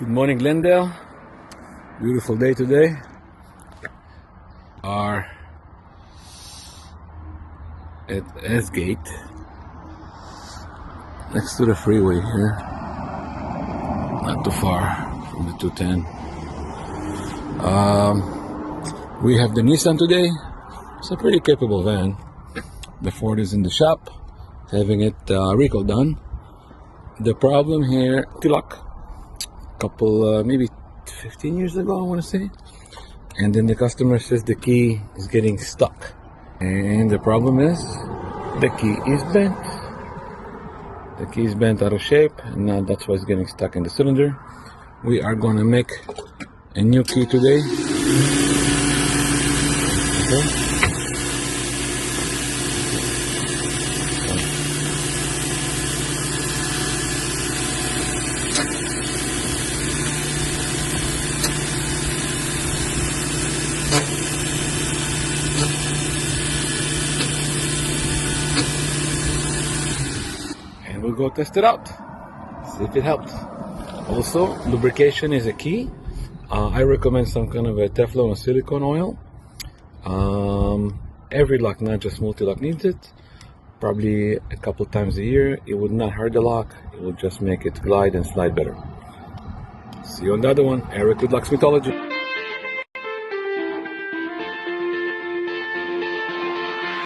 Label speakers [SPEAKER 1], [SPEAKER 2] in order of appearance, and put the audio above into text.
[SPEAKER 1] Good morning, Glendale. Beautiful day today. Are at S Gate, next to the freeway here, not too far from the 210. We have the Nissan today. It's a pretty capable van. The Ford is in the shop, having it recall done. The problem here, Mul-t-lock, couple maybe 15 years ago, I want to say, and then the customer says the key is getting stuck, and the problem is the key is bent. The key is bent out of shape, and now that's why it's getting stuck in the cylinder. We are going to make a new key today. Okay. We'll go test it out, see if it helps. Also, lubrication is a key. I recommend some kind of a Teflon or silicone oil. Every lock, not just Mul-t-lock, needs it. Probably a couple times a year. It would not hurt the lock. It will just make it glide and slide better. See you on the other one. Eric with Locksmithology.